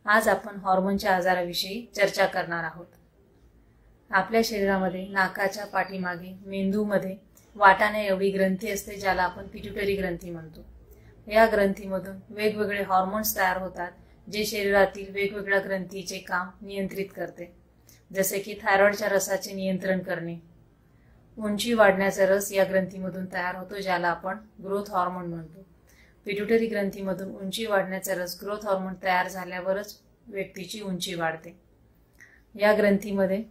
आज आपण हॉर्मोनच्या आजाराविषयी चर्चा करणार आहोत। आपल्या शरीरामध्ये नाकाच्या पाठीमागे मेंदूमध्ये वाटाण्या एवढी ग्रंथी असते ज्याला आपण पिट्युटरी ग्रंथी म्हणतो। या ग्रंथीमधून वेगवेगळे हार्मोन्स तयार होतात जे शरीरातील वेगवेगळ्या ग्रंथीचे काम नियंत्रित करते, जसे की थायरॉइडच्या रसाचे नियंत्रण करणे। उंची वाढण्याचा रस या ग्रंथीमधून तयार होतो ज्याला आपण ग्रोथ हार्मोन म्हणतो। पिट्युटरी ग्रंथीमधून उंची वाढण्याचा रस ग्रोथ हार्मोन तयार झाल्यावरच व्यक्तीची उंची वाढते। या ग्रंथीमध्ये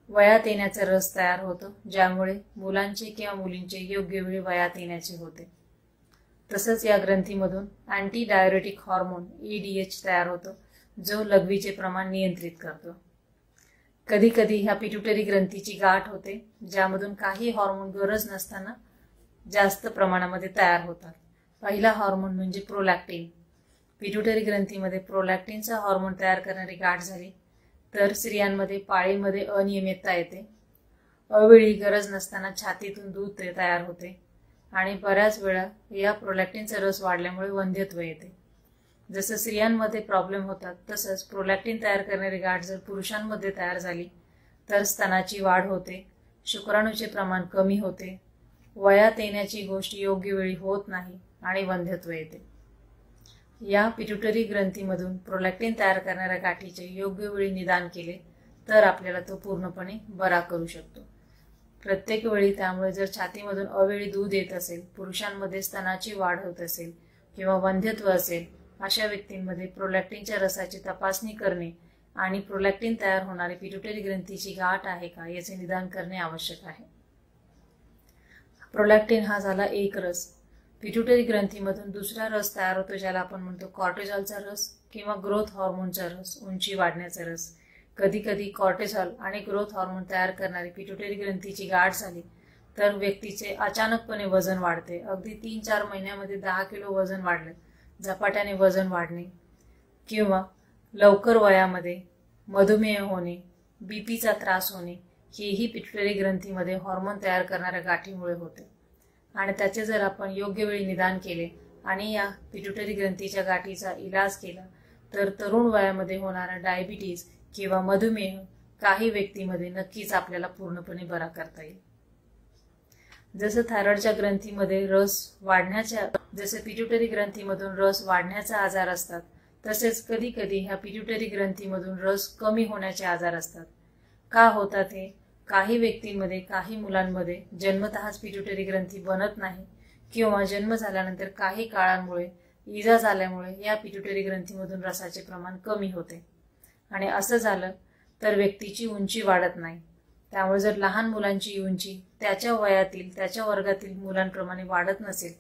वयात येण्याचा रस तयार होतो ज्यामुळे मुलांचे किंवा मुलींचे योग्य वेळी वयात येण्याचे होते। तसंच या ग्रंथीमधून अँटी डाययुरेटिक हार्मोन EDH तयार होतो जो लघवीचे प्रमाण नियंत्रित करतो। कधी कधी ह्या पिट्युटरी ग्रंथीची गाठ होते ज्यामधून काही हार्मोन गरज नसताना जास्त प्रमाणामध्ये तयार होतात। पहिला हार्मोन म्हणजे प्रोलॅक्टिन। पिट्युटरी ग्रंथीमध्ये प्रोलॅक्टिनचा हार्मोन तयार करणारी गाठ झाली तर स्त्रियांमध्ये पाळीमध्ये अनियमितता येते, अवेळी गरज नसताना छातीतून दूध तयार होते आणि बऱ्याच वेळा या प्रोलॅक्टिनचा रस वाढल्यामुळे वंध्यत्व येते। जसं स्त्रियांमध्ये प्रॉब्लेम होतात तसंच प्रोलॅक्टिन तयार करणारी गाठ जर पुरुषांमध्ये तयार झाली तर स्तनाची वाढ होते, शुक्राणूचे प्रमाण कमी होते, वयात येण्याची गोष्ट योग्य वेळी होत नाही आणि वंध्यत्व येते। या पिट्युटरी ग्रंथीमधून प्रोलॅक्टिन तयार करणाऱ्या गाठीचे योग्य वेळी निदान केले तर आपल्याला तो पूर्णपणे बरा करू शकतो। प्रत्येक वेळी त्यामुळे जर छातीमधून अवेळी दूध येत असेल, पुरुषांमध्ये स्तनाची वाढ होत असेल किंवा वंध्यत्व असेल, अशा व्यक्तींमध्ये प्रोलॅक्टिनच्या रसाची तपासणी करणे आणि प्रोलॅक्टिन तयार होणारी पिट्युटरी ग्रंथीची गाठ आहे का याचे निदान करणे आवश्यक आहे। प्रोलॅक्टिन हा झाला एक रस। पिट्युटरी ग्रंथीमधून दुसरा रस तयार होतो ज्याला आपण म्हणतो कॉर्टिसॉलचा रस किंवा ग्रोथ हार्मोनचा रस, उंची वाढण्याचा रस। कधी कधी कॉर्टिसॉल आणि ग्रोथ हार्मोन तयार करणारी पिट्युटरी ग्रंथीची गाठ झाली तर व्यक्तीचे अचानकपणे वजन वाढते। अगदी 3-4 महिन्यामध्ये 10 किलो वजन वाढले, झपाट्याने वजन वाढणे किंवा लवकर वयामध्ये मधुमेह होणे, बीपीचा त्रास होणे, हेही पिट्युटरी ग्रंथीमध्ये हार्मोन तयार करणाऱ्या गाठीमुळे होते। आणि त्याचे जर आपण योग्य वेळी निदान केले आणि या पिट्युटरी ग्रंथीच्या गाठीचा इलाज केला तर तरुण वयामध्ये होणारा डायबिटीज किंवा मधुमेह काही व्यक्तीमध्ये नक्कीच आपल्याला पूर्णपणे बरा करता येईल। जसं थायरॉइडच्या ग्रंथीमध्ये रस वाढण्याच्या जसे पिट्युटरी ग्रंथीमधून रस वाढण्याचा आजार असतात तसेच कधी कधी ह्या पिट्युटरी ग्रंथीमधून रस कमी होण्याचे आजार असतात। का होतात हे? काही व्यक्तींमध्ये, काही मुलांमध्ये जन्मतःच पिट्युटरी ग्रंथी बनत नाही किंवा जन्म झाल्यानंतर काही काळामुळे इजा झाल्यामुळे या पिट्युटरी ग्रंथीमधून रसाचे प्रमाण कमी होते आणि असं झालं तर व्यक्तीची उंची वाढत नाही। त्यामुळे जर लहान मुलांची उंची त्याच्या वयातील, त्याच्या वर्गातील मुलांप्रमाणे वाढत नसेल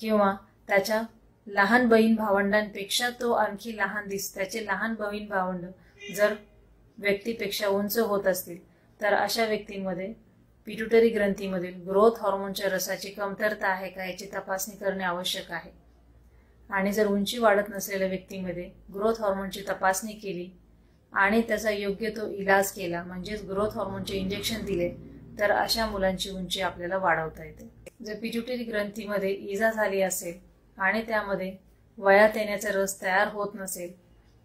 किंवा त्याच्या लहान बहीण भावंडांपेक्षा तो आणखी लहान त्याचे लहान बहीण भावंड जर व्यक्तीपेक्षा उंच होत असतील तर अशा व्यक्तींमध्ये पिट्युटरी ग्रंथीमधील ग्रोथ हार्मोनच्या रसाची कमतरता आहे का याची तपासणी करणे आवश्यक आहे। आणि जर उंची वाढत नसलेल्या व्यक्तीमध्ये ग्रोथ हार्मोनची तपासणी केली आणि त्याचा योग्य तो इलाज केला म्हणजेच ग्रोथ हार्मोनचे इंजेक्शन दिले तर अशा मुलांची उंची आपल्याला वाढवता येते। जर पिट्युटरी ग्रंथीमध्ये इजा झाली असेल आणि त्यामध्ये वयात येण्याचा रस तयार होत नसेल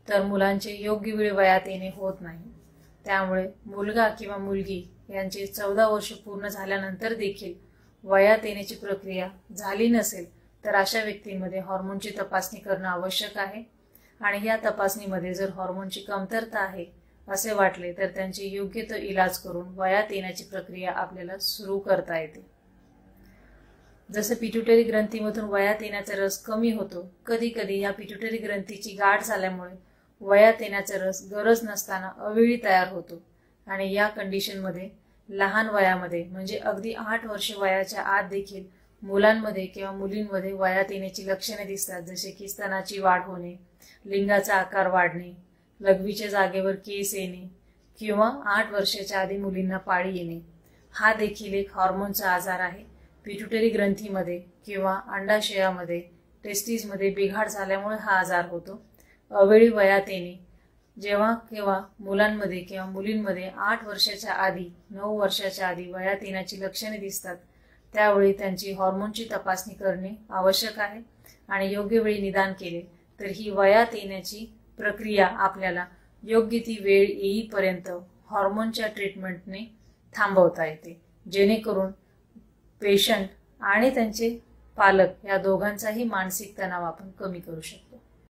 तर मुलांचे योग्य वेळी वयात येणे होत नाही। त्यामुळे मुलगा किंवा मुलगी यांचे 14 वर्ष पूर्ण झाल्यानंतर देखील वयात येण्याची प्रक्रिया झाली नसेल तर अशा व्यक्तींमध्ये हार्मोनची तपासणी करणे आवश्यक आहे आणि या तपासणीमध्ये जर हार्मोनची कमतरता आहे असे वाटले तर त्यांचे योग्य तो इलाज करून वयात येण्याची प्रक्रिया आपल्याला सुरू करता येते। जसं पिट्युटरी ग्रंथीमधून वयात येण्याचा रस कमी होतो, कधी कधी या पिट्युटरी ग्रंथीची गाठ झाल्यामुळे वयात येण्याचा रस गरज नसताना अवेळी तयार होतो आणि या कंडिशनमध्ये लहान वयामध्ये म्हणजे अगदी 8 वर्ष वयाच्या आत देखील मुलांमध्ये किंवा मुलींमध्ये वयात येण्याची लक्षणे दिसतात, जसे की स्तनाची वाढ होणे, लिंगाचा आकार वाढणे, लघवीच्या जागेवर केस येणे किंवा 8 वर्षाच्या आधी मुलींना पाळी येणे। हा देखील एक हार्मोनचा आजार आहे। पिट्युटरी ग्रंथीमध्ये किंवा अंडाशयामध्ये, टेस्टिसमध्ये बिघाड झाल्यामुळे हा आजार होतो। अवेळी वयात येणे जेव्हा केव्हा मुलांमध्ये किंवा मुलींमध्ये 8 वर्षाच्या आधी, 9 वर्षाच्या आधी वयात येण्याची लक्षणे दिसतात त्यावेळी त्यांची हार्मोनची तपासणी करणे आवश्यक आहे आणि योग्य वेळी निदान केले तर ही वयात येण्याची प्रक्रिया आपल्याला योग्य ती वेळ येईपर्यंत हॉर्मोनच्या ट्रीटमेंटने थांबवता येते, जेणेकरून पेशंट आणि त्यांचे पालक या दोघांचाही मानसिक तणाव आपण कमी करू शकतो.